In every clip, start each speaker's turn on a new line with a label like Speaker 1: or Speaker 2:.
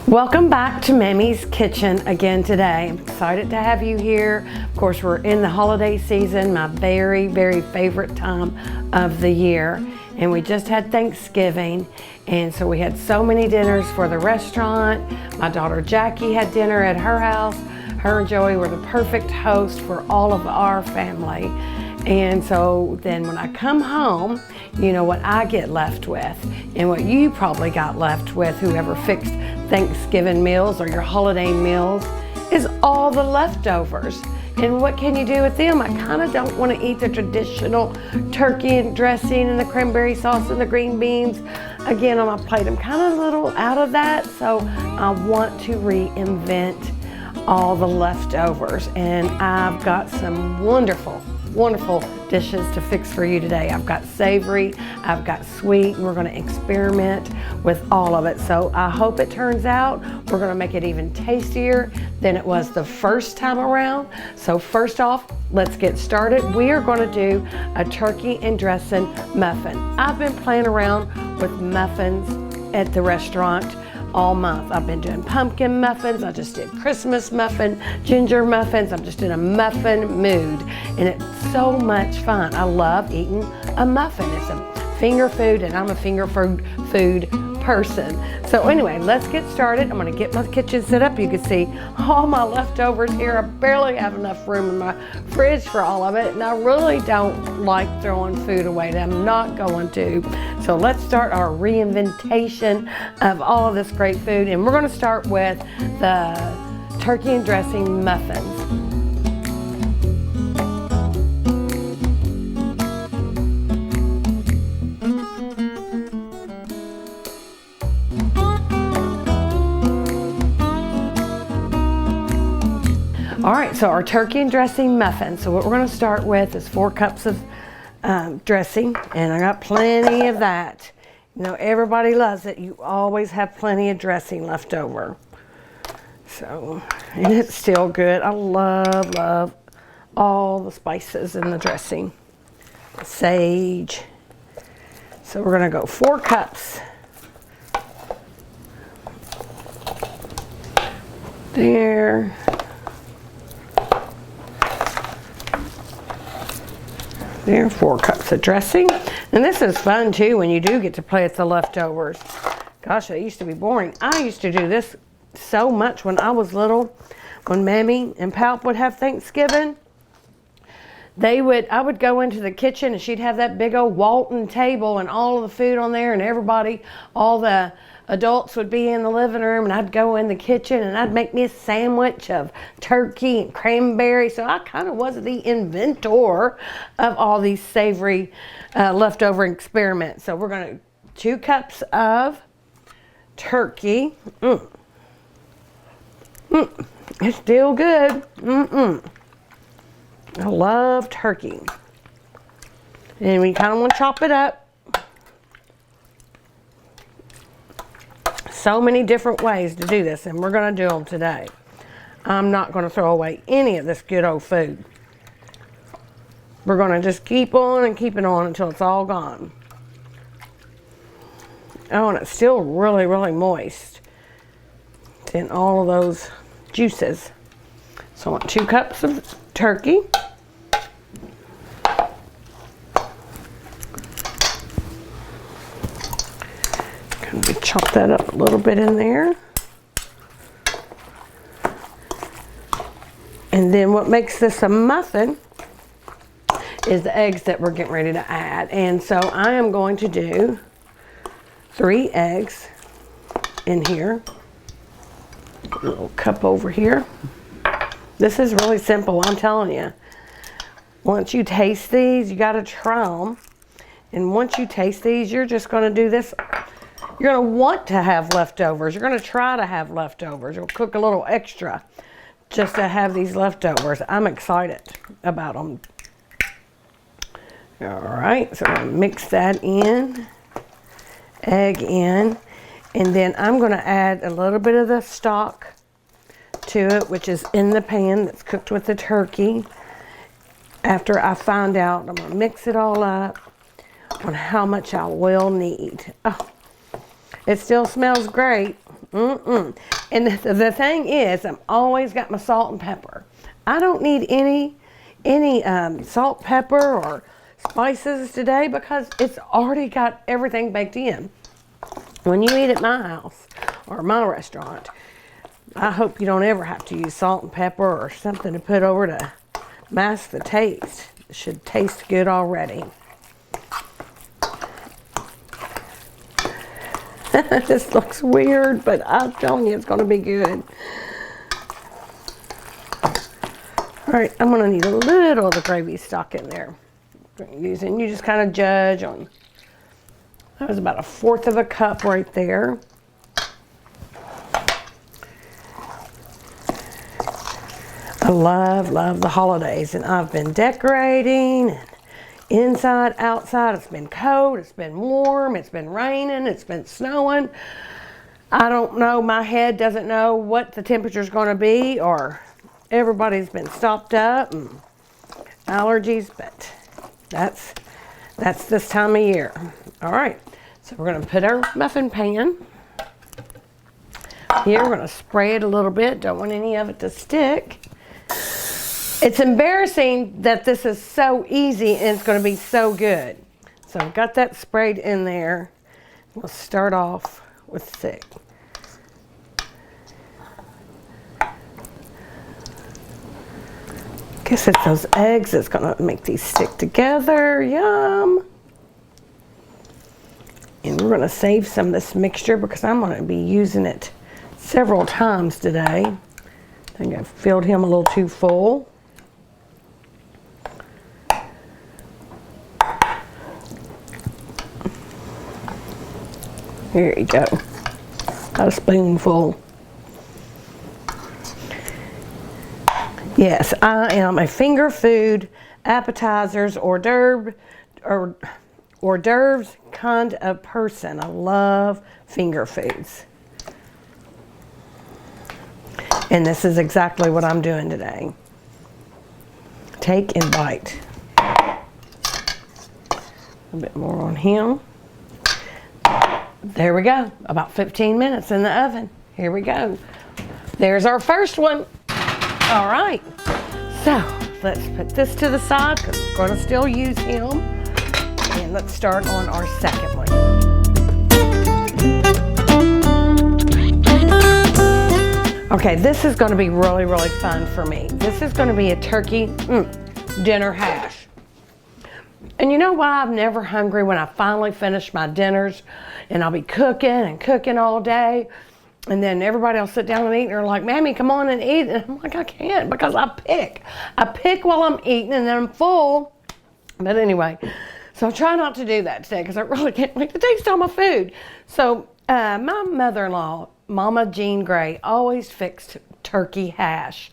Speaker 1: Welcome back to Mammy's Kitchen again today. I'm excited to have you here. Of course, we're in the holiday season, my very, very favorite time of the year. And we just had Thanksgiving, and so we had so many dinners for the restaurant. My daughter Jackie had dinner at her house. Her and Joey were the perfect host for all of our family. And so then when I come home, you know what I get left with, and what you probably got left with, whoever fixed Thanksgiving meals or your holiday meals, is all the leftovers. And what can you do with them? I kind of don't want to eat the traditional turkey and dressing and the cranberry sauce and the green beans again on my plate. I'm kind of a little out of that, so I want to reinvent all the leftovers. And I've got some wonderful dishes to fix for you today. I've got savory, I've got sweet, and we're going to experiment with all of it. So I hope it turns out we're going to make it even tastier than it was the first time around. So first off, let's get started. We are going to do a turkey and dressing muffin. I've been playing around with muffins at the restaurant all month. I've been doing pumpkin muffins. I just did Christmas muffin, ginger muffins. I'm just in a muffin mood, and it's so much fun. I love eating a muffin. It's a finger food, and I'm a finger food person. So anyway, let's get started. I'm going to get my kitchen set up. You can see all my leftovers here. I barely have enough room in my fridge for all of it, and I really don't like throwing food away. I'm not going to. So let's start our reinventation of all of this great food, and we're going to start with the turkey and dressing muffins. All right, so our turkey and dressing muffins. So what we're going to start with is 4 cups of dressing, and I got plenty of that. You know, everybody loves it. You always have plenty of dressing left over. So, and it's still good. I love all the spices in the dressing. Sage. So we're going to go 4 cups. There. There, 4 cups of dressing. And this is fun too when you do get to play with the leftovers. Gosh, it used to be boring. I used to do this so much when I was little. When Mammy and Pap would have Thanksgiving, I would go into the kitchen, and she'd have that big old Walton table and all of the food on there, and everybody, all the adults would be in the living room, and I'd go in the kitchen and I'd make me a sandwich of turkey and cranberry. So I kind of was the inventor of all these savory leftover experiments. So we're going to 2 cups of turkey. It's still good. I love turkey. And we kind of want to chop it up. So many different ways to do this, and we're going to do them today. I'm not going to throw away any of this good old food. We're going to just keep on and keep it on until it's all gone. Oh, and it's still really, really moist in all of those juices. So I want 2 cups of turkey. Chop that up a little bit in there. And then what makes this a muffin is the eggs that we're getting ready to add. And so I am going to do 3 eggs in here. A little cup over here. This is really simple, I'm telling you. Once you taste these, you got to try them. And once you taste these, you're just going to do this. You're going to want to have leftovers. You're going to try to have leftovers. You'll cook a little extra just to have these leftovers. I'm excited about them. All right, so I'm going to mix that in, egg in, and then I'm going to add a little bit of the stock to it, which is in the pan that's cooked with the turkey. After I find out, I'm going to mix it all up on how much I will need. Oh, it still smells great. And the thing is, I've always got my salt and pepper. I don't need any salt, pepper, or spices today because it's already got everything baked in. When you eat at my house or my restaurant, I hope you don't ever have to use salt and pepper or something to put over to mask the taste. It should taste good already. This looks weird, but I'm telling you it's going to be good. All right, I'm going to need a little of the gravy stock in there. You just kind of judge on. That was about 1/4 of a cup right there. I love the holidays, and I've been decorating and inside, outside. It's been cold, it's been warm, it's been raining, it's been snowing. I don't know, my head doesn't know what the temperature's going to be, or everybody's been stopped up and allergies, but that's this time of year. All right, so we're going to put our muffin pan here. We're going to spray it a little bit. Don't want any of it to stick. It's embarrassing that this is so easy and it's going to be so good. So I've got that sprayed in there. We'll start off with thick. Guess it's those eggs that's going to make these stick together. Yum! And we're going to save some of this mixture because I'm going to be using it several times today. I think I filled him a little too full. Here you go. Got a spoonful. Yes, I am a finger food, appetizers, hors d'oeuvres kind of person. I love finger foods. And this is exactly what I'm doing today. Take and bite. A bit more on him. There we go. About 15 minutes in the oven. Here we go. There's our first one. All right. So let's put this to the side because we're going to still use him. And let's start on our second one. Okay, this is going to be really fun for me. This is going to be a turkey dinner hash. And you know why I'm never hungry when I finally finish my dinners and I'll be cooking all day, and then everybody will sit down and eat and they're like, Mammy, come on and eat. And I'm like, I can't because I pick while I'm eating and then I'm full. But anyway, so I try not to do that today because I really can't wait to taste all my food. So my mother-in-law, Mama Jean Gray, always fixed turkey hash.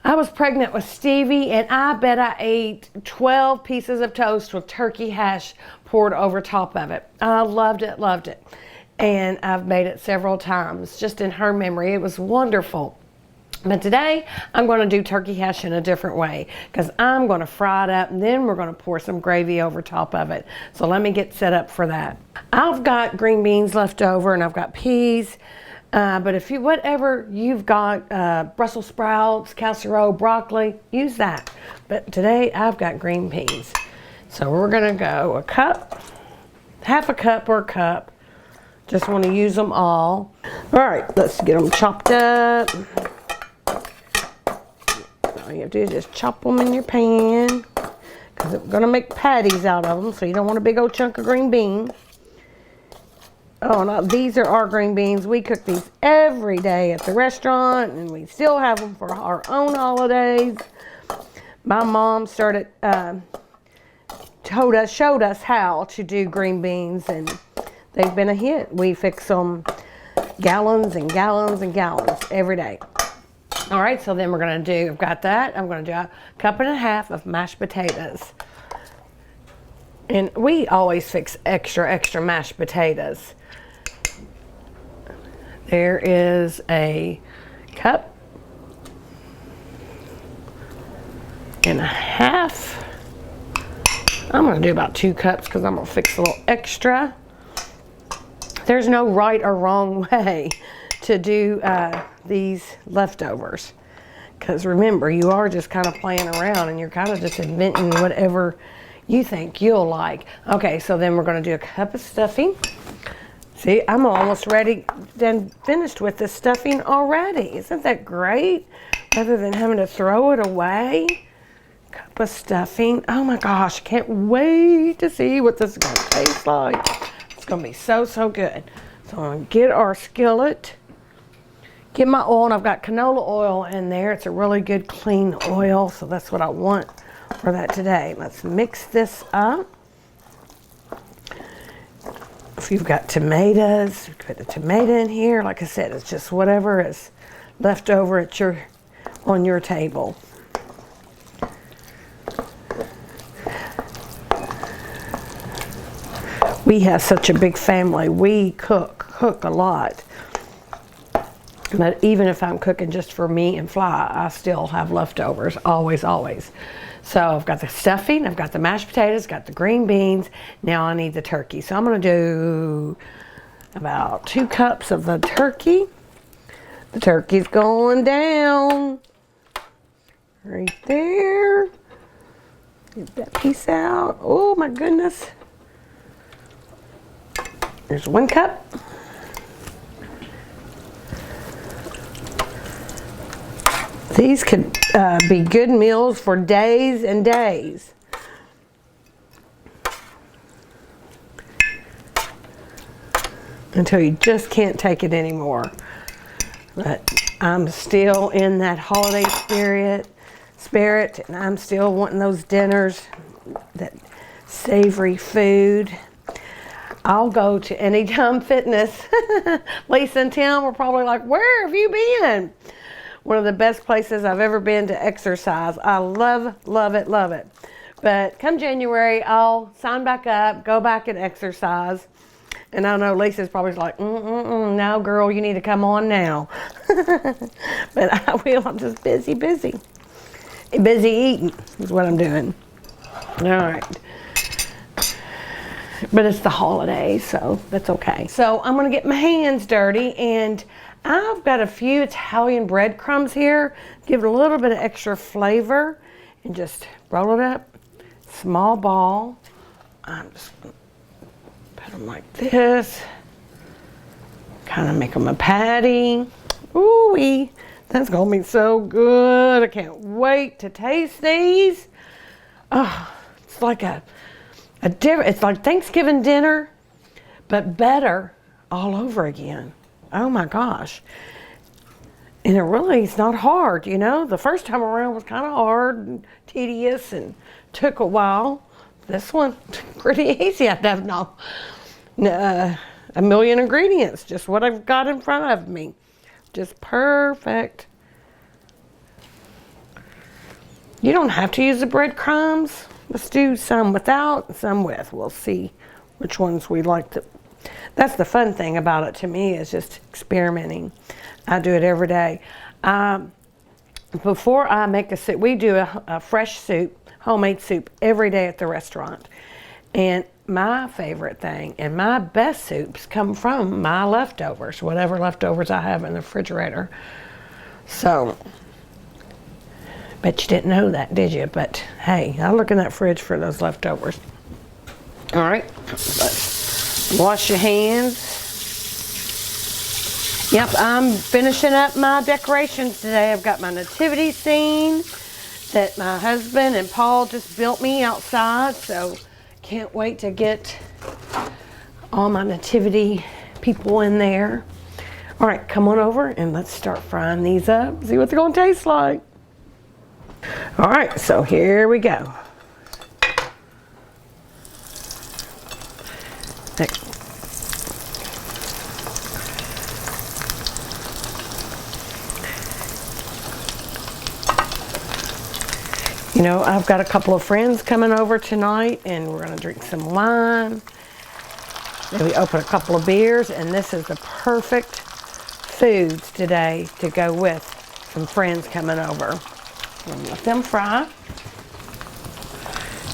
Speaker 1: I was pregnant with Stevie, and I bet I ate 12 pieces of toast with turkey hash poured over top of it. I loved it. And I've made it several times just in her memory. It was wonderful. But today, I'm going to do turkey hash in a different way because I'm going to fry it up and then we're going to pour some gravy over top of it. So let me get set up for that. I've got green beans left over and I've got peas. But if you, whatever you've got, Brussels sprouts, casserole, broccoli, use that. But today I've got green peas. So we're going to go a cup, half a cup or a cup. Just want to use them all. All right, let's get them chopped up. All you have to do is just chop them in your pan because we're going to make patties out of them. So you don't want a big old chunk of green beans. Oh, no, these are our green beans. We cook these every day at the restaurant, and we still have them for our own holidays. My mom showed us how to do green beans, and they've been a hit. We fix them gallons and gallons and gallons every day. All right, so then we're going to do, I've got that. I'm going to do 1.5 cups of mashed potatoes. And we always fix extra mashed potatoes. There is a 1.5 cups. I'm going to do about 2 cups because I'm going to fix a little extra. There's no right or wrong way to do these leftovers. Because remember, you are just kind of playing around and you're kind of just inventing whatever you think you'll like. Okay, so then we're going to do a cup of stuffing. See, I'm almost ready and finished with this stuffing already. Isn't that great? Rather than having to throw it away. Cup of stuffing. Oh my gosh, can't wait to see what this is going to taste like. It's going to be so, so good. So I'm going to get our skillet. Get my oil, and I've got canola oil in there. It's a really good clean oil, so that's what I want for that today. Let's mix this up. If you've got tomatoes, put a tomato in here. Like I said, it's just whatever is left over at on your table. We have such a big family. We cook a lot. But even if I'm cooking just for me and Fly, I still have leftovers, always, always. So I've got the stuffing, I've got the mashed potatoes, got the green beans. Now I need the turkey. So I'm gonna do about 2 cups of the turkey. The turkey's going down. Right there. Get that piece out. Oh my goodness. There's 1 cup. These could be good meals for days and days. Until you just can't take it anymore. But I'm still in that holiday spirit, and I'm still wanting those dinners, that savory food. I'll go to Anytime Fitness. Lisa and Tim were probably like, where have you been? One of the best places I've ever been to exercise. I love, love it, love it. But come January, I'll sign back up, go back and exercise. And I know Lisa's probably like, no, girl, you need to come on now. But I will. I'm just busy. Busy eating is what I'm doing. All right. But it's the holidays, so that's okay. So I'm going to get my hands dirty, and I've got a few Italian breadcrumbs here. Give it a little bit of extra flavor, and just roll it up. Small ball. I'm just going to put them like this. Kind of make them a patty. Ooh-wee. That's going to be so good. I can't wait to taste these. Oh, it's like it's like Thanksgiving dinner, but better all over again. Oh my gosh. And it's not hard, you know. The first time around was kind of hard and tedious and took a while. This one, pretty easy. I have a million ingredients, just what I've got in front of me. Just perfect. You don't have to use the breadcrumbs. Let's do some without, some with. We'll see which ones we like to. That's the fun thing about it to me, is just experimenting. I do it every day. Before I make a soup, we do a fresh soup, homemade soup, every day at the restaurant. And my favorite thing and my best soups come from my leftovers, whatever leftovers I have in the refrigerator. So, bet you didn't know that, did you? But hey, I look in that fridge for those leftovers. All right, let's wash your hands. Yep, I'm finishing up my decorations today. I've got my nativity scene that my husband and Paul just built me outside, so can't wait to get all my nativity people in there. All right, come on over and let's start frying these up, see what they're gonna taste like. All right, so here we go. You know, I've got a couple of friends coming over tonight, and we're going to drink some wine. Maybe open a couple of beers, and this is the perfect foods today to go with some friends coming over. I'm going to let them fry.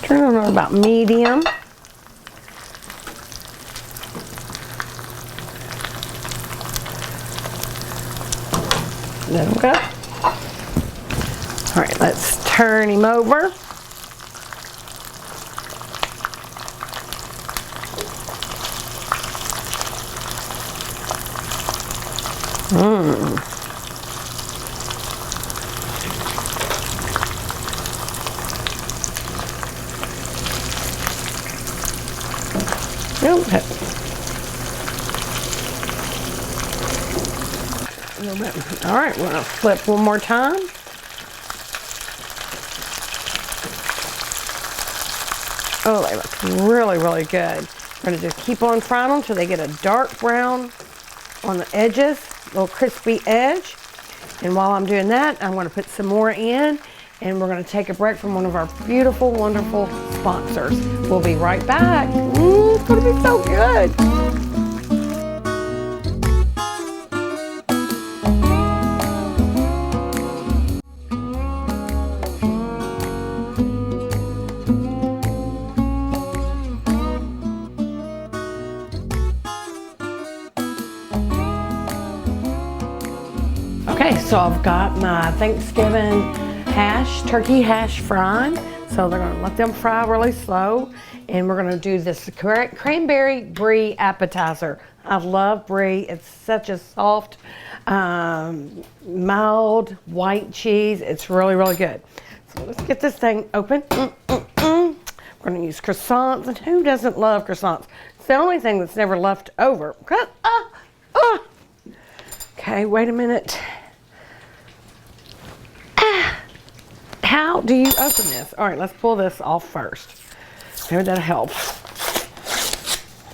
Speaker 1: Turn it on about medium. Let him go. All right, let's turn him over. Okay. A little bit. All right, we're gonna flip one more time. Oh, they look really, really good. We're gonna just keep on frying them until they get a dark brown on the edges, a little crispy edge. And while I'm doing that, I'm gonna put some more in, and we're gonna take a break from one of our beautiful, wonderful sponsors. We'll be right back. It's gonna be so good. Okay, so I've got my Thanksgiving turkey hash frying. So they're gonna let them fry really slow. And we're gonna do this cranberry brie appetizer. I love brie. It's such a soft, mild white cheese. It's really, really good. So let's get this thing open. We're gonna use croissants. And who doesn't love croissants? It's the only thing that's never left over. Okay, wait a minute. How do you open this? All right, let's pull this off first. Maybe that'll help.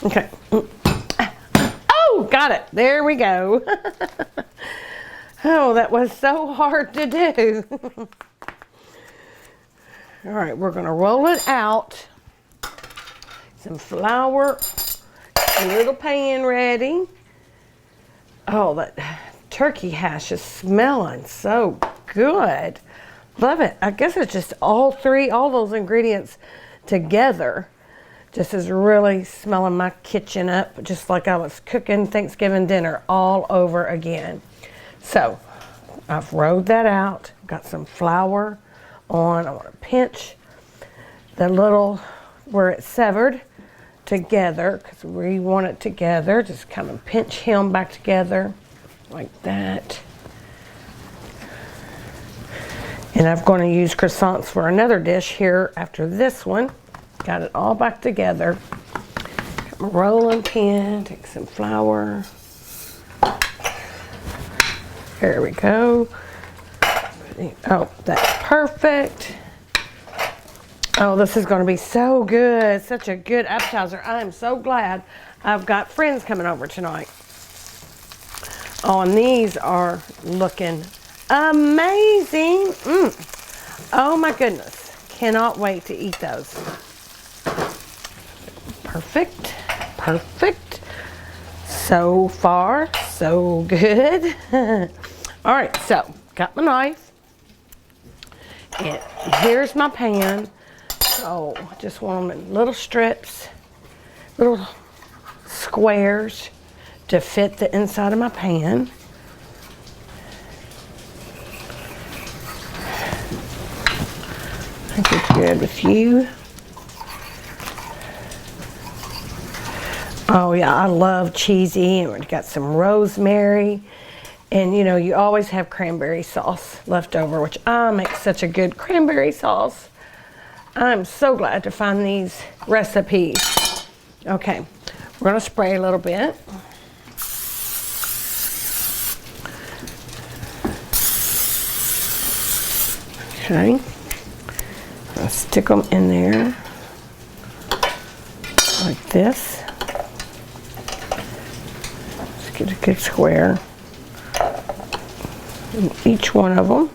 Speaker 1: Okay. Oh, got it. There we go. Oh, that was so hard to do. All right, we're gonna roll it out. Some flour, a little pan ready. Oh, that turkey hash is smelling so good. Love it. I guess it's just all those ingredients together just is really smelling my kitchen up, just like I was cooking Thanksgiving dinner all over again. So I've rolled that out, got some flour on. I want to pinch the little where it's severed together because we want it together. Just kind of pinch him back together like that. And I'm going to use croissants for another dish here after this one. Got it all back together. Got my rolling pin, take some flour. There we go. Oh, that's perfect. Oh, this is going to be so good. Such a good appetizer. I am so glad I've got friends coming over tonight. Oh, and these are looking amazing. Oh my goodness. Cannot wait to eat those. Perfect. Perfect. So far, so good. All right, so got my knife. And here's my pan. So just want them in little strips, little squares to fit the inside of my pan. I think it's good with you. Oh yeah, I love cheesy, and we've got some rosemary. And you know, you always have cranberry sauce left over, which I make such a good cranberry sauce. I'm so glad to find these recipes. Okay, we're gonna spray a little bit. Okay, I'll stick them in there like this. Let's get a good square in each one of them.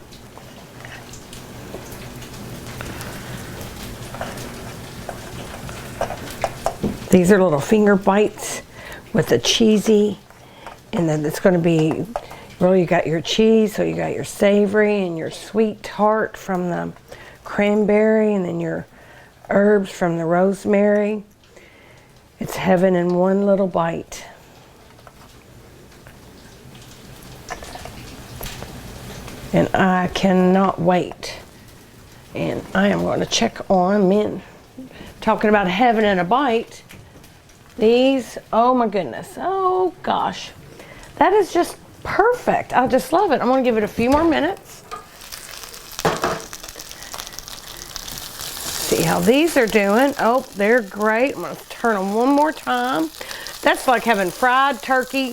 Speaker 1: These are little finger bites with the cheesy, and then it's going to be, well, you got your cheese, so you got your savory and your sweet tart from the cranberry, and then your herbs from the rosemary. It's heaven in one little bite. And I cannot wait. And I am going to check on men. Talking about having in a bite. These, oh my goodness. Oh gosh. That is just perfect. I just love it. I'm going to give it a few more minutes. See how these are doing. Oh, they're great. I'm going to turn them one more time. That's like having fried turkey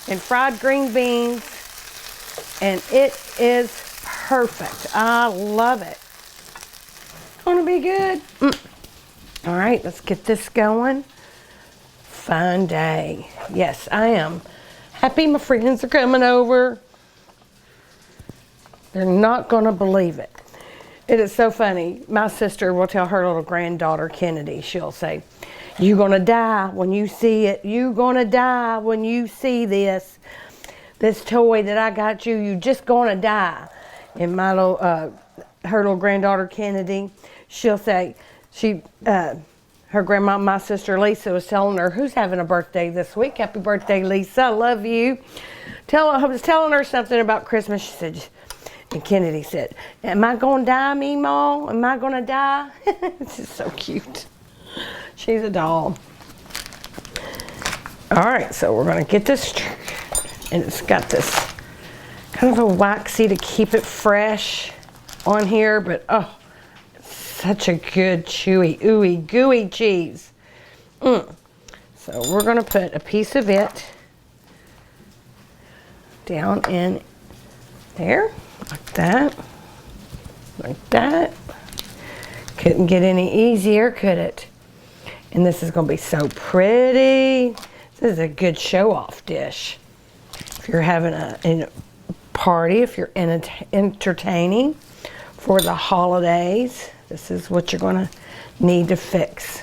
Speaker 1: and fried green beans. And it is perfect. I love it. It's going to be good. All right, let's get this going. Fun day. Yes, I am happy my friends are coming over. They're not going to believe it. It is so funny. My sister will tell her little granddaughter, Kennedy, she'll say, "You're going to die when you see it. You're going to die when you see this. This toy that I got you, you just going to die." And my little, her little granddaughter, Kennedy, she'll say, her grandma, my sister Lisa, was telling her, who's having a birthday this week? Happy birthday, Lisa. I love you. I was telling her something about Christmas. She said, and Kennedy said, "Am I going to die, Meemaw? Am I going to die?" It's just so cute. She's a doll. All right, so we're going to get this, and it's got this kind of a waxy to keep it fresh on here, but oh, such a good chewy, ooey, gooey cheese. So we're going to put a piece of it down in there, like that, like that. Couldn't get any easier, could it? And this is going to be so pretty. This is a good show-off dish. If you're having a party, if you're entertaining for the holidays, this is what you're going to need to fix.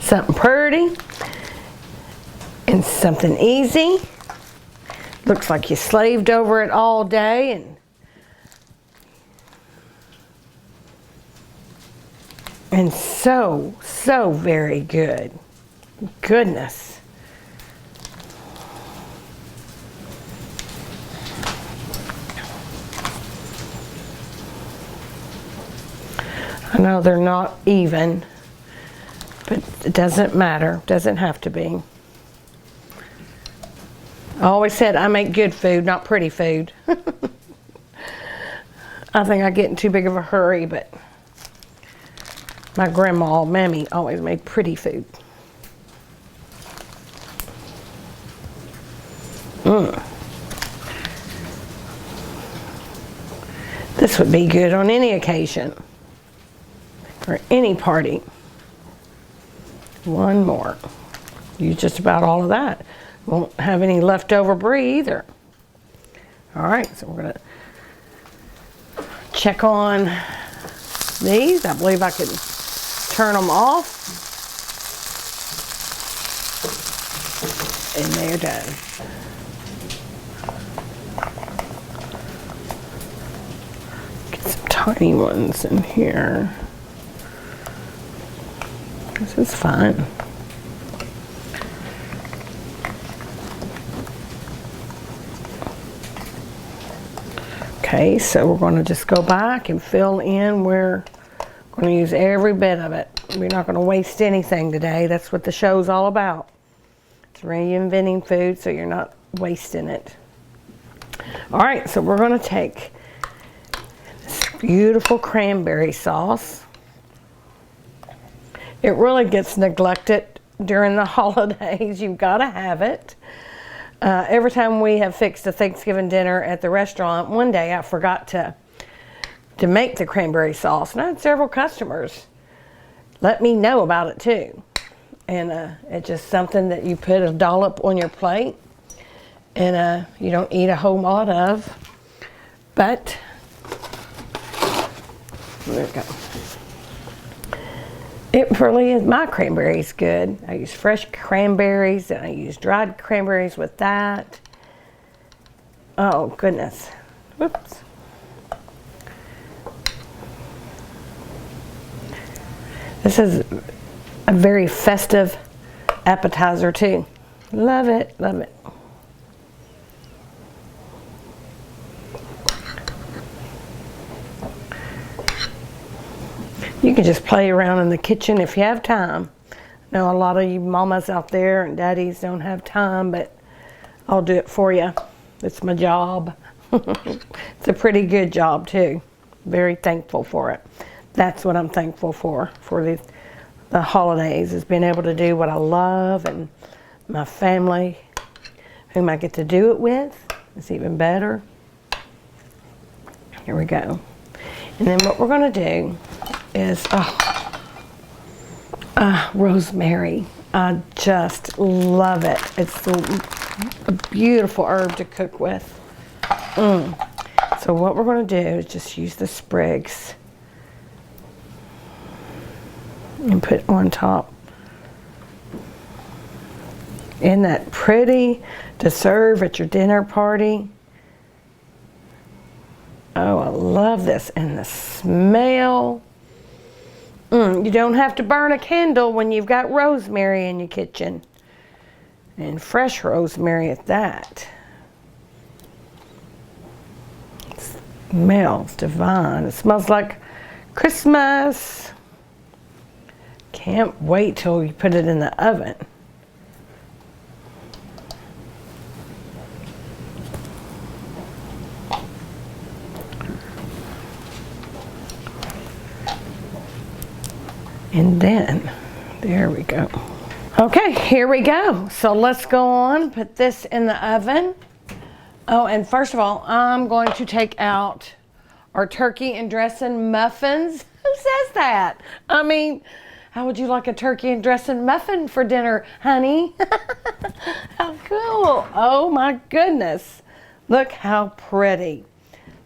Speaker 1: Something pretty and something easy. Looks like you slaved over it all day and so very good. Goodness. I know they're not even, but it doesn't matter. Doesn't have to be. I always said I make good food, not pretty food. I think I get in too big of a hurry, but my grandma, Mammy, always made pretty food. This would be good on any occasion or any party. One more. Use just about all of that. Won't have any leftover brie either. All right, so we're gonna check on these. I believe I can turn them off. And they're done. Get some tiny ones in here. This is fun. Okay, so we're going to just go back and fill in where we're going to use every bit of it. We're not going to waste anything today. That's what the show's all about. It's reinventing food so you're not wasting it. All right, so we're going to take this beautiful cranberry sauce. It really gets neglected during the holidays. You've got to have it. Every time we have fixed a Thanksgiving dinner at the restaurant, one day I forgot to make the cranberry sauce. And I had several customers let me know about it too. And it's just something that you put a dollop on your plate and you don't eat a whole lot of. But, there we go. It really is. My cranberry's good. I use fresh cranberries and I use dried cranberries with that. Oh goodness. Whoops. This is a very festive appetizer too. Love it, love it. You can just play around in the kitchen if you have time. I know a lot of you mamas out there and daddies don't have time, but I'll do it for you. It's my job. It's a pretty good job too. Very thankful for it. That's what I'm thankful for the holidays, is being able to do what I love, and my family, whom I get to do it with, is even better. Here we go. And then what we're gonna do is, rosemary. I just love it. It's a beautiful herb to cook with. So what we're gonna do is just use the sprigs and put on top. Isn't that pretty to serve at your dinner party? Oh, I love this. And the smell. You don't have to burn a candle when you've got rosemary in your kitchen. And fresh rosemary at that. It smells divine. It smells like Christmas. Can't wait till you put it in the oven. And then, there we go. Okay, here we go. So let's go on, put this in the oven. Oh, and first of all, I'm going to take out our turkey and dressing muffins. Who says that? I mean, how would you like a turkey and dressing muffin for dinner, honey? How cool. Oh my goodness. Look how pretty.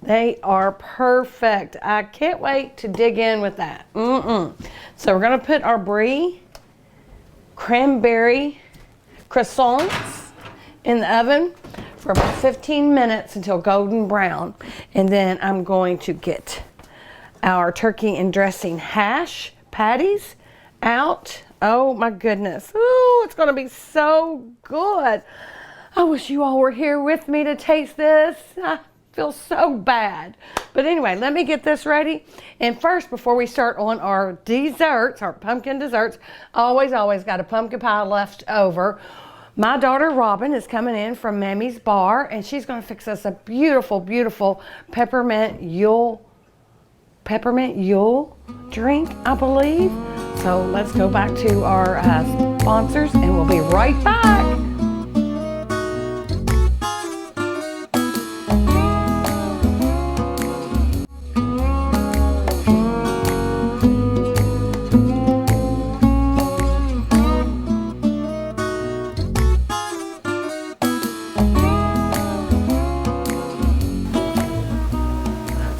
Speaker 1: They are perfect. I can't wait to dig in with that. So we're gonna put our brie, cranberry croissants in the oven for about 15 minutes until golden brown. And then I'm going to get our turkey and dressing hash patties out. Oh my goodness. Ooh, it's gonna be so good. I wish you all were here with me to taste this. I feel so bad. But anyway, let me get this ready. And first, before we start on our desserts, our pumpkin desserts, always got a pumpkin pie left over. My daughter Robin is coming in from Mammy's bar, and she's gonna fix us a beautiful, beautiful peppermint Yule drink, I believe. So let's go back to our sponsors, and we'll be right back.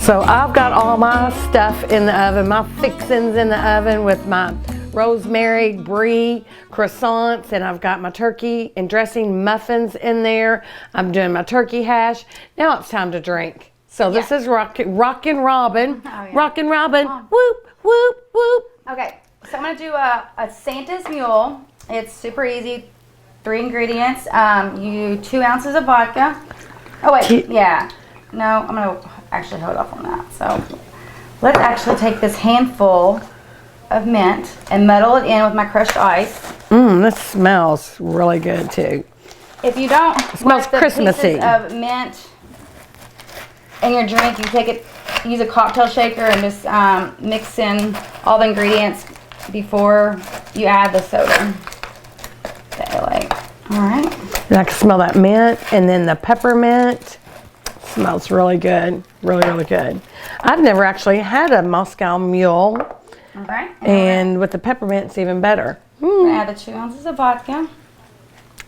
Speaker 1: So I've got all my stuff in the oven, my fixings in the oven with my rosemary, brie, croissants, and I've got my turkey and dressing muffins in there. I'm doing my turkey hash. Now it's time to drink. So this is Rockin' Robin. Oh, yeah. Rockin' Robin. Whoop, whoop, whoop.
Speaker 2: Okay, so I'm gonna do a Santa's Mule. It's super easy. 3 ingredients. 2 ounces of vodka. Oh wait, yeah. No, I'm gonna actually hold off on that. So let's actually take this handful of mint and muddle it in with my crushed ice.
Speaker 1: This smells really good too.
Speaker 2: If you don't
Speaker 1: smells
Speaker 2: want the
Speaker 1: Christmassy
Speaker 2: pieces of mint in your drink, you take it, use a cocktail shaker and just mix in all the ingredients before you add the soda. Okay, all right.
Speaker 1: I can smell that mint and then the peppermint. Smells really good, really good. I've never actually had a Moscow Mule.
Speaker 2: Okay.
Speaker 1: And with the peppermint, it's even better.
Speaker 2: I'm gonna add the 2 ounces of vodka.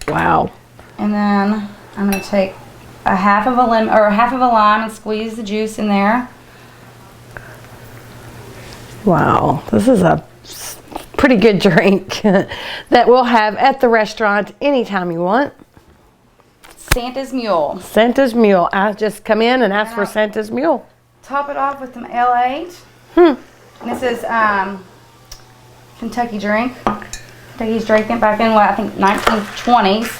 Speaker 1: Wow.
Speaker 2: And then I'm gonna take a half of a lemon or half of a lime and squeeze the juice in there.
Speaker 1: Wow, this is a pretty good drink that we'll have at the restaurant anytime you want.
Speaker 2: Santa's Mule.
Speaker 1: Santa's Mule. I just come in and ask for Santa's Mule.
Speaker 2: Top it off with some L8. And this is Kentucky drink. Kentucky's drinking back in what I think 1920s.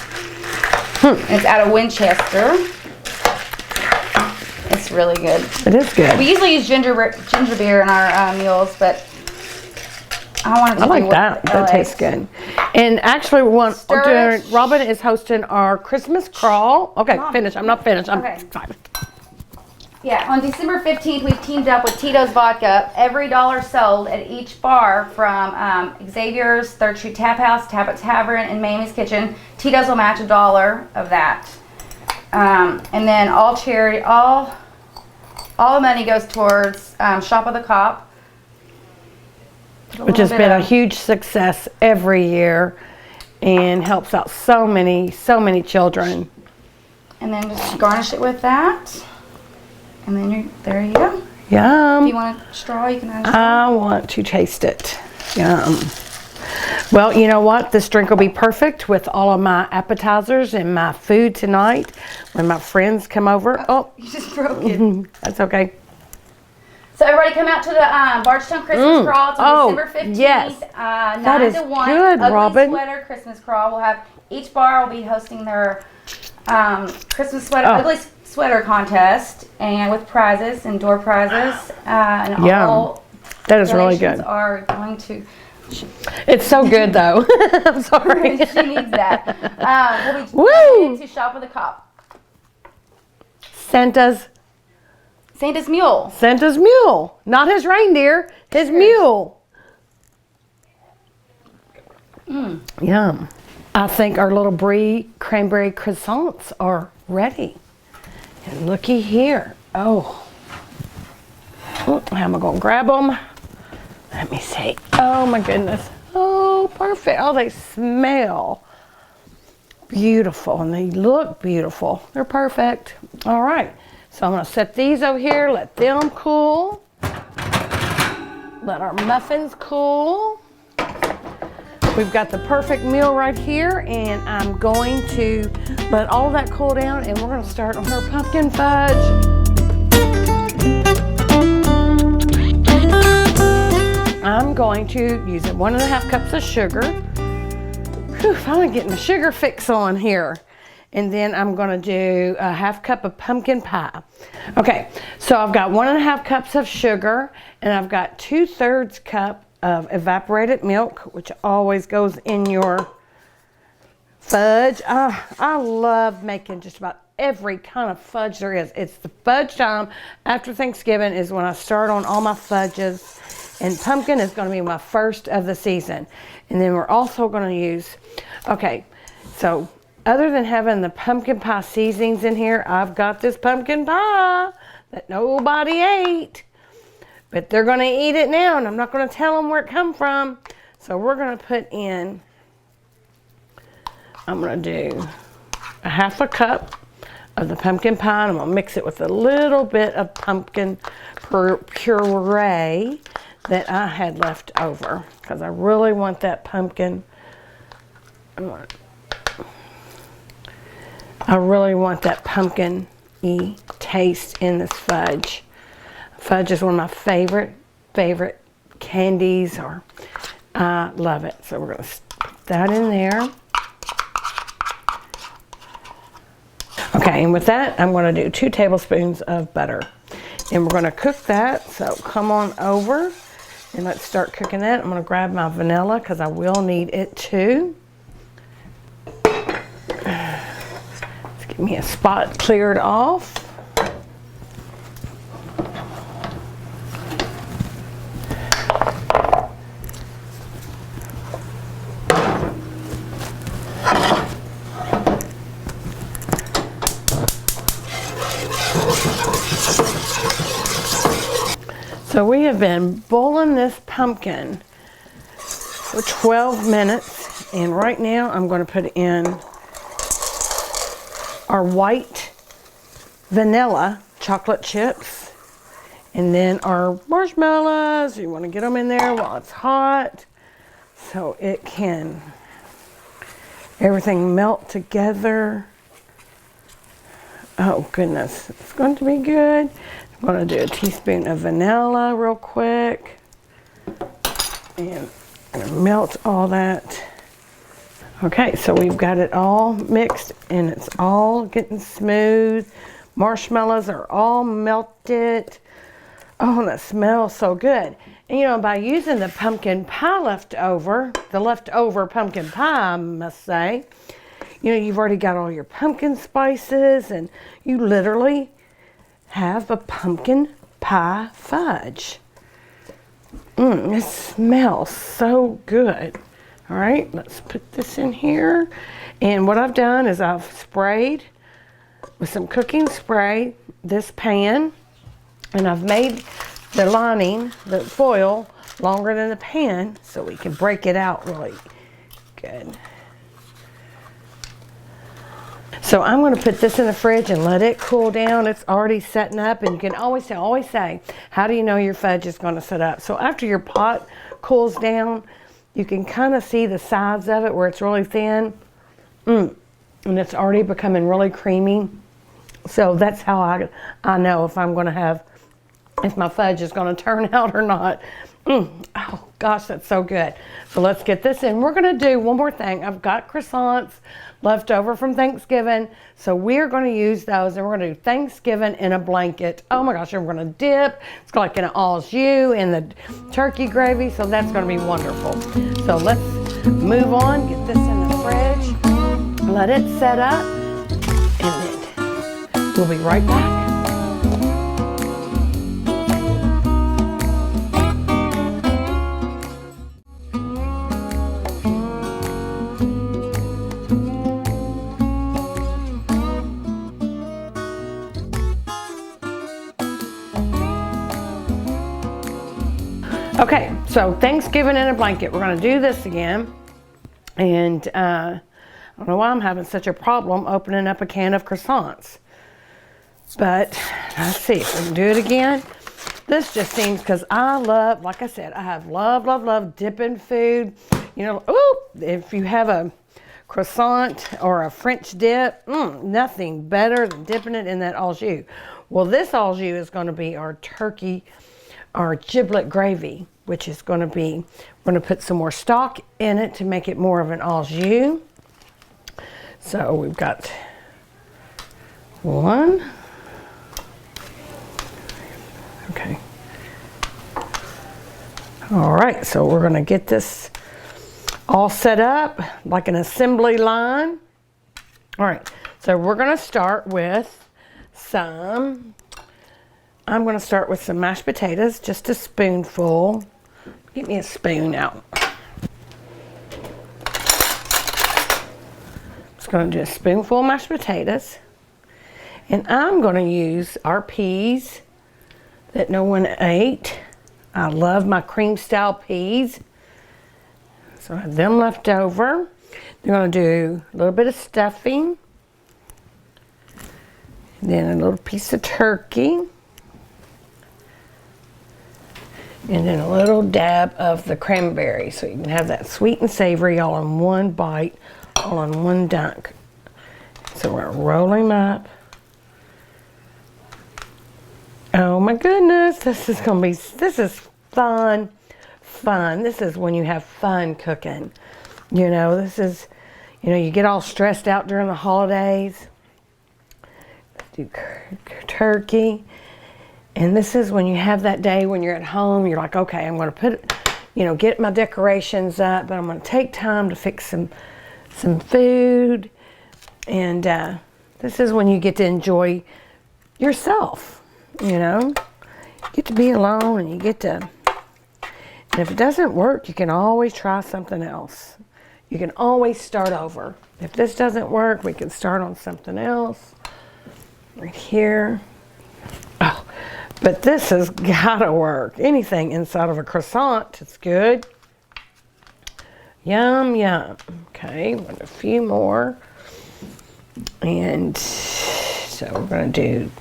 Speaker 2: It's out of Winchester. It's really good.
Speaker 1: It is good.
Speaker 2: We usually use ginger beer in our mules, but I wanted to
Speaker 1: I like
Speaker 2: do
Speaker 1: that. That tastes good. And actually, Robin is hosting our Christmas crawl. Okay, finish. I'm not finished. I'm excited.
Speaker 2: Yeah, on December 15th, we've teamed up with Tito's Vodka. Every dollar sold at each bar from Xavier's, Third Street Tap House, Tapit Tavern, and Mammy's Kitchen, Tito's will match $1 of that. And then all the money goes towards Shop of the Cop.
Speaker 1: Which has been a huge success every year and helps out so many children.
Speaker 2: And then just garnish it with that. And then there you go.
Speaker 1: Yum.
Speaker 2: If you want a straw, you can add a straw.
Speaker 1: I want to taste it. Yum. Well, you know what? This drink will be perfect with all of my appetizers and my food tonight when my friends come over. Oh,
Speaker 2: you just broke it.
Speaker 1: That's okay.
Speaker 2: So everybody come out to the Bardstown Christmas Crawl. It's on December 15th.
Speaker 1: Yes.
Speaker 2: 9 to 1.
Speaker 1: Good,
Speaker 2: Ugly
Speaker 1: Robin.
Speaker 2: Sweater Christmas Crawl. We'll have each bar will be hosting their Christmas sweater, ugly sweater contest, and with prizes and door prizes. And all
Speaker 1: that is really good.
Speaker 2: Are going to.
Speaker 1: It's so good though. I'm sorry.
Speaker 2: She needs that. We'll be to Shop with a Cop.
Speaker 1: Santa's
Speaker 2: Mule.
Speaker 1: Santa's mule, not his reindeer. His mule. Yum. I think our little brie cranberry croissants are ready. And looky here. Oh, how am I going to grab them? Let me see. Oh my goodness. Oh, perfect. Oh, they smell beautiful and they look beautiful. They're perfect. All right. So I'm going to set these over here, let them cool. Let our muffins cool. We've got the perfect meal right here, and I'm going to let all that cool down, and we're going to start on our pumpkin fudge. I'm going to use 1.5 cups of sugar. Whew, finally getting the sugar fix on here. And then I'm going to do 1/2 cup of pumpkin pie. Okay, so I've got 1.5 cups of sugar, and I've got 2/3 cup of evaporated milk, which always goes in your fudge. I love making just about every kind of fudge there is. It's the fudge time after Thanksgiving is when I start on all my fudges, and pumpkin is going to be my first of the season. And then we're also going to use, okay, so other than having the pumpkin pie seasonings in here, I've got this pumpkin pie that nobody ate. But they're going to eat it now, and I'm not going to tell them where it come from. So we're going to put in, I'm going to do 1/2 cup of the pumpkin pie, and I'm going to mix it with a little bit of pumpkin puree that I had left over, because I really want that pumpkin. I really want that pumpkin-y taste in this fudge. Fudge is one of my favorite candies, or I love it. So we're going to put that in there. Okay, and with that, I'm going to do 2 tablespoons of butter. And we're going to cook that, so come on over and let's start cooking that. I'm going to grab my vanilla because I will need it too. Let's get me a spot cleared off. So we have been boiling this pumpkin for 12 minutes, and right now I'm going to put in our white vanilla chocolate chips, and then our marshmallows. You want to get them in there while it's hot so it can everything melt together. Oh goodness, it's going to be good. I'm going to do a teaspoon of vanilla real quick, and I'm going to melt all that. Okay, so we've got it all mixed and it's all getting smooth. Marshmallows are all melted. Oh, that smells so good. And you know, by using the pumpkin pie leftover, the leftover pumpkin pie, I must say, you know, you've already got all your pumpkin spices and you literally have a pumpkin pie fudge. It smells so good. All right, let's put this in here. And what I've done is I've sprayed with some cooking spray this pan, and I've made the lining, the foil, longer than the pan so we can break it out really good. So I'm going to put this in the fridge and let it cool down. It's already setting up, and you can always say, how do you know your fudge is going to set up? So after your pot cools down, you can kind of see the sides of it where it's really thin, and it's already becoming really creamy. So that's how I know if I'm going to have, if my fudge is going to turn out or not. Oh gosh, that's so good. So let's get this in. We're going to do one more thing. I've got croissants left over from Thanksgiving, so we're going to use those, and we're going to do Thanksgiving in a blanket. Oh my gosh, and we're going to dip. It's like an au jus in the turkey gravy, so that's going to be wonderful. So let's move on, get this in the fridge, let it set up, and then we'll be right back. Okay, so Thanksgiving in a blanket. We're going to do this again. And I don't know why I'm having such a problem opening up a can of croissants. But let's see if we can do it again. This just seems, because I love, like I said, I have love dipping food. You know, if you have a croissant or a French dip, nothing better than dipping it in that au jus. Well, this au jus is going to be our turkey, our giblet gravy, which is going to be, we're going to put some more stock in it to make it more of an au jus. So we've got one. Okay. All right, so we're going to get this all set up like an assembly line. All right, so we're going to start with some, I'm going to start with some mashed potatoes, just a spoonful. Get me a spoon out. Just going to do a spoonful of mashed potatoes. And I'm going to use our peas that no one ate. I love my cream style peas. So I have them left over. They're going to do a little bit of stuffing. Then a little piece of turkey. And then a little dab of the cranberry, so you can have that sweet and savory all in one bite, all in one dunk. So we're rolling up. Oh my goodness, this is fun. This is when you have fun cooking. You know, this is, you know, you get all stressed out during the holidays. Do turkey. And this is when you have that day when you're at home, you're like, okay, I'm going to put, you know, get my decorations up, but I'm going to take time to fix some food. And this is when you get to enjoy yourself, you know. You get to be alone, and you get to, and if it doesn't work, you can always try something else. You can always start over. If this doesn't work, we can start on something else. Right here. Oh. But this has got to work. Anything inside of a croissant is good. Yum, yum. Okay, want a few more. And so we're going to do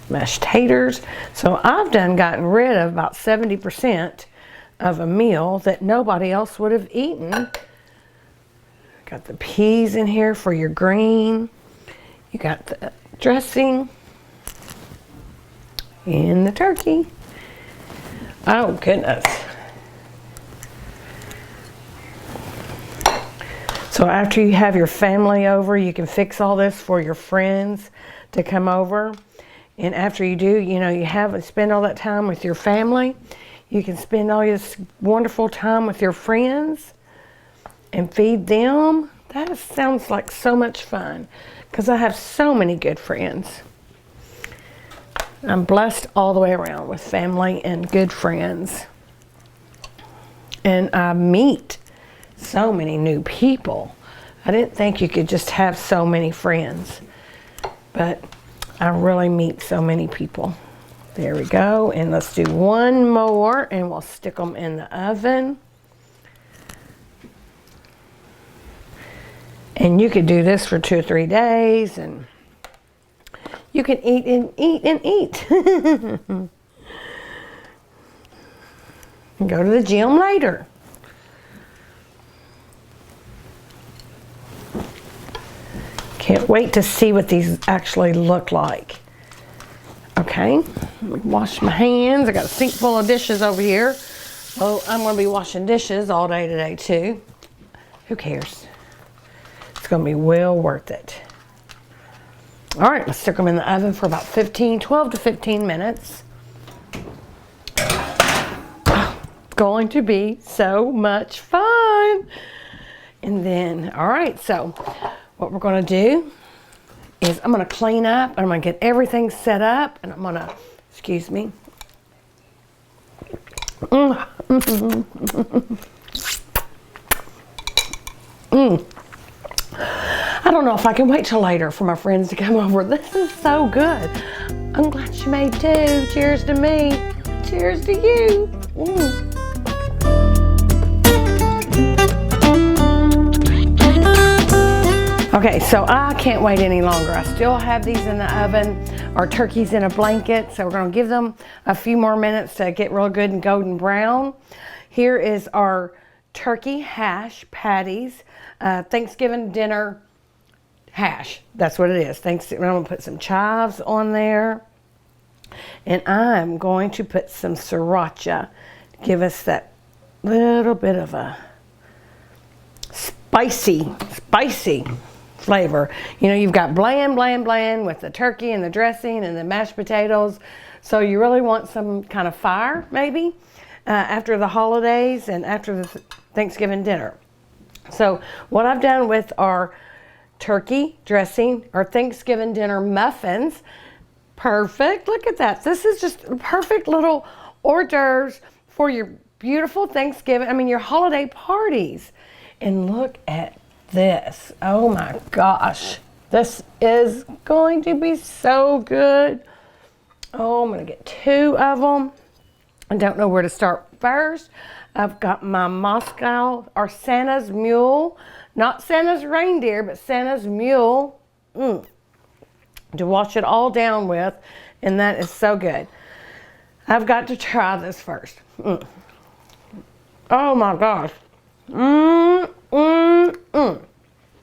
Speaker 1: mashed taters. So I've gotten rid of about 70% of a meal that nobody else would have eaten. Got the peas in here for your green. You got the dressing. And the turkey. Oh goodness. So after you have your family over, you can fix all this for your friends to come over. And after you do, you know, spend all that time with your family, You can spend all this wonderful time with your friends and feed them. That sounds like so much fun because I have so many good friends. I'm blessed all the way around with family and good friends. And I meet so many new people. I didn't think you could just have so many friends, but I really meet so many people. There we go. And let's do one more and we'll stick them in the oven. And you could do this for 2 or 3 days and you can eat and eat and eat. And go to the gym later. Can't wait to see what these actually look like. Okay, wash my hands. I got a sink full of dishes over here. Well, I'm going to be washing dishes all day today too. Who cares? It's going to be well worth it. All right, let's stick them in the oven for about 12 to 15 minutes. It's going to be so much fun. And then, all right, so what we're going to do is I'm going to clean up and I'm going to get everything set up and I'm going to, excuse me. I don't know if I can wait till later for my friends to come over. This is so good. I'm glad she made 2. Cheers to me. Cheers to you. Okay, so I can't wait any longer. I still have these in the oven. Our turkey's in a blanket, so we're gonna give them a few more minutes to get real good and golden brown. Here is our turkey hash patties, Thanksgiving dinner hash. That's what it is. I'm gonna put some chives on there. And I'm going to put some sriracha. Give us that little bit of a spicy flavor. You know, you've got bland with the turkey and the dressing and the mashed potatoes. So you really want some kind of fire maybe after the holidays and after the Thanksgiving dinner. So what I've done with our turkey dressing, our Thanksgiving dinner muffins, perfect. Look at that. This is just perfect little hors d'oeuvres for your beautiful Thanksgiving, your holiday parties. And look at this. Oh my gosh. This is going to be so good. Oh, I'm going to get 2 of them. I don't know where to start first. I've got my Moscow, or Santa's Mule. Not Santa's reindeer, but Santa's Mule. To wash it all down with. And that is so good. I've got to try this first. Oh my gosh.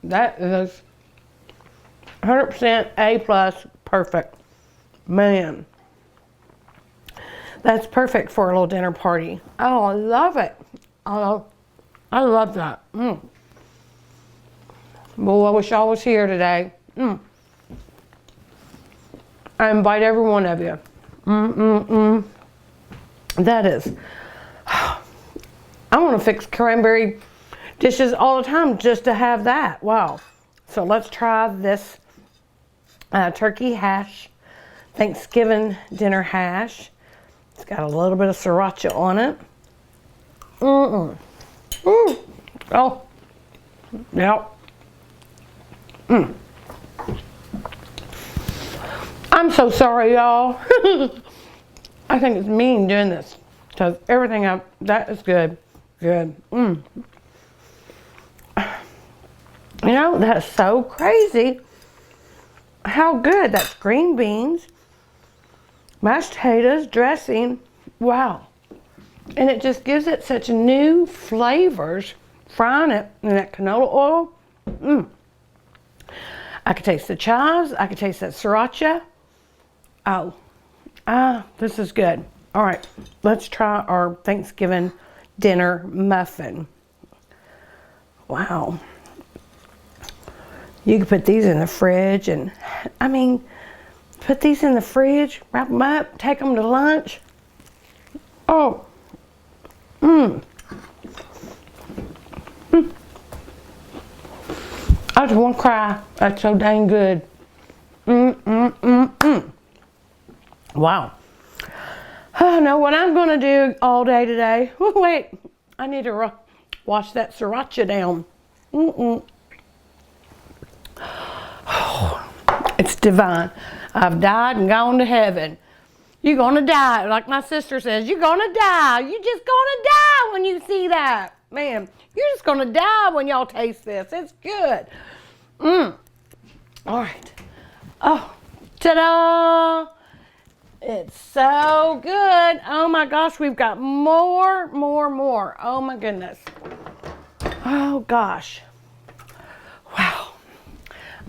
Speaker 1: That is 100% A+, perfect. Man. That's perfect for a little dinner party. Oh, I love it. I love that. Well, I wish I was here today. I invite every one of you. That is. I want to fix cranberry dishes all the time just to have that. Wow. So let's try this turkey hash, Thanksgiving dinner hash. It's got a little bit of sriracha on it. Oh. Yep. I'm so sorry, y'all. I think it's mean doing this because everything that is good. Good. You know, that's so crazy how good. That's green beans, mashed potatoes, dressing. Wow. And it just gives it such new flavors. Frying it in that canola oil. I could taste the chives. I could taste that sriracha. Oh. This is good. All right. Let's try our Thanksgiving dinner muffin. Wow. You can put these in the fridge and, put these in the fridge, wrap them up, take them to lunch. Oh, I just want to cry. That's so dang good. Wow. I know what I'm going to do all day today. Wait, I need to wash that sriracha down. It's divine. I've died and gone to heaven. You're going to die. Like my sister says, you're going to die. You're just going to die when you see that. Man, you're just going to die when y'all taste this. It's good. All right. Oh, ta-da. It's so good. Oh my gosh, we've got more. Oh my goodness. Oh gosh. Wow.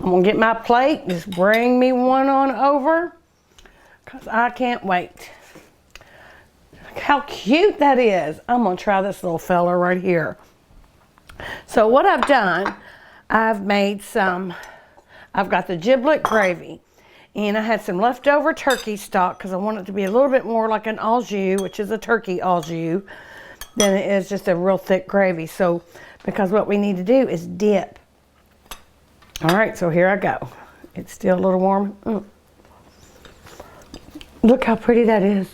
Speaker 1: I'm gonna get my plate. Just bring me one on over, because I can't wait. Look how cute that is. I'm gonna try this little fella right here. So what I've done, I've got the giblet gravy. And I had some leftover turkey stock because I want it to be a little bit more like an au jus, which is a turkey au jus, than it is just a real thick gravy. So, because what we need to do is dip. All right, so here I go. It's still a little warm. Look how pretty that is.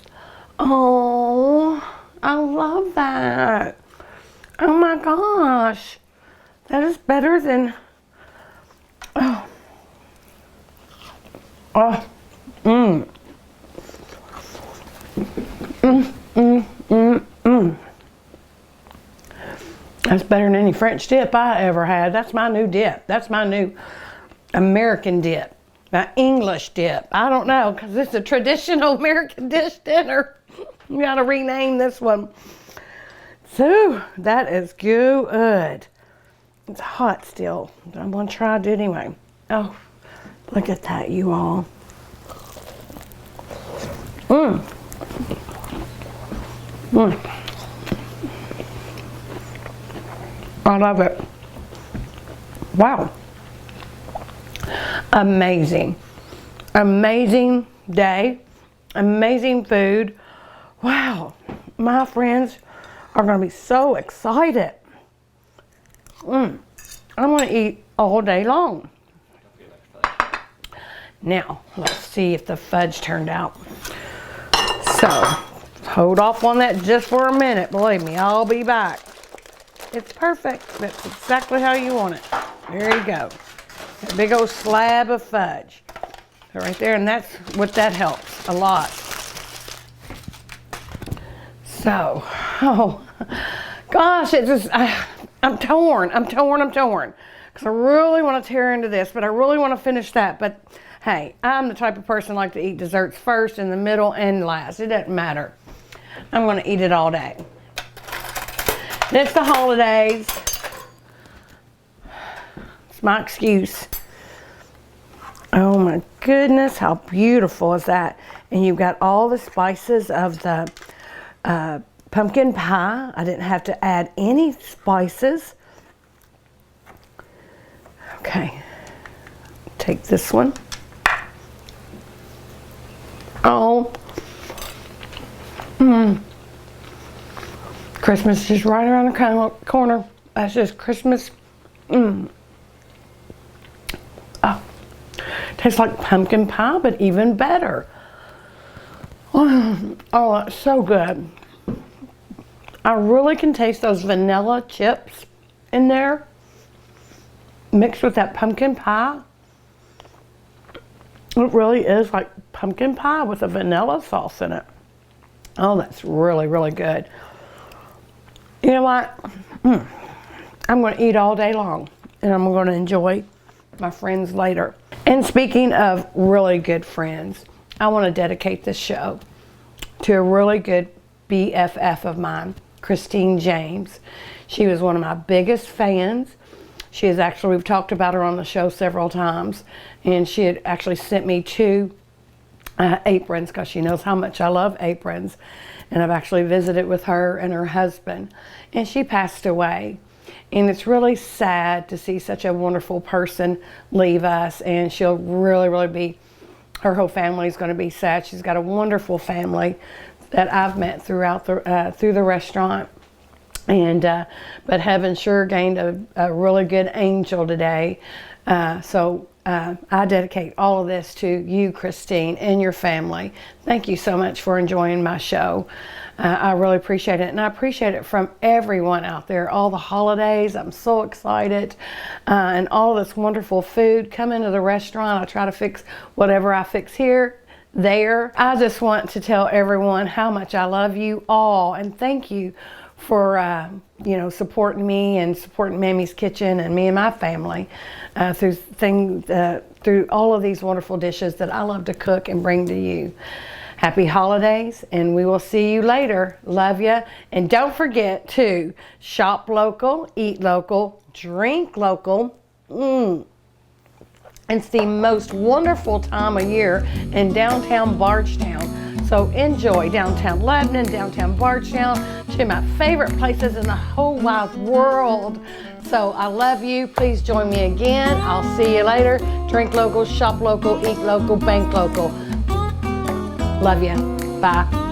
Speaker 1: Oh, I love that. Oh my gosh. That is better than, oh. Oh, That's better than any French dip I ever had. That's my new dip. That's my new American dip. My English dip. I don't know, because it's a traditional American dish dinner. You got to rename this one. So, that is good. It's hot still. I'm going to try it anyway. Oh. Look at that, you all. I love it. Wow. Amazing. Amazing day. Amazing food. Wow. My friends are going to be so excited. I'm going to eat all day long. Now, let's see if the fudge turned out. So, hold off on that just for a minute. Believe me, I'll be back. It's perfect. That's exactly how you want it. There you go. A big old slab of fudge. Right there, and that's what that helps a lot. So, oh, gosh, it's just, I'm torn. Because I really want to tear into this, but I really want to finish that. But hey, I'm the type of person like to eat desserts first, in the middle, and last. It doesn't matter. I'm going to eat it all day. It's the holidays. It's my excuse. Oh my goodness, how beautiful is that? And you've got all the spices of the pumpkin pie. I didn't have to add any spices. Okay, take this one. Oh, Christmas is right around the corner. That's just Christmas. Oh, tastes like pumpkin pie, but even better. Oh, that's so good. I really can taste those vanilla chips in there, mixed with that pumpkin pie. It really is like pumpkin pie with a vanilla sauce in it. Oh, that's really, really good. You know what? I'm going to eat all day long, and I'm going to enjoy my friends later. And speaking of really good friends, I want to dedicate this show to a really good BFF of mine, Christine James. She was one of my biggest fans. She is actually, we've talked about her on the show several times, and she had actually sent me 2 aprons because she knows how much I love aprons. And I've actually visited with her and her husband, and she passed away. And it's really sad to see such a wonderful person leave us, and she'll really, really be, her whole family is going to be sad. She's got a wonderful family that I've met throughout the, through the restaurant. And but heaven sure gained a really good angel today. So I dedicate all of this to you, Christine, and your family. Thank you so much for enjoying my show. I really appreciate it, and I appreciate it from everyone out there. All the holidays, I'm so excited, and all this wonderful food. Come into the restaurant. I try to fix whatever I fix here, there. I just want to tell everyone how much I love you all, and thank you for supporting me and supporting Mammy's Kitchen and me and my family through all of these wonderful dishes that I love to cook and bring to you. Happy holidays, and we will see you later. Love ya, and don't forget to shop local, eat local, drink local. It's the most wonderful time of year in downtown Bardstown. So enjoy downtown Lebanon, downtown Bardstown, two of my favorite places in the whole wide world. So I love you. Please join me again. I'll see you later. Drink local, shop local, eat local, bank local. Love you. Bye.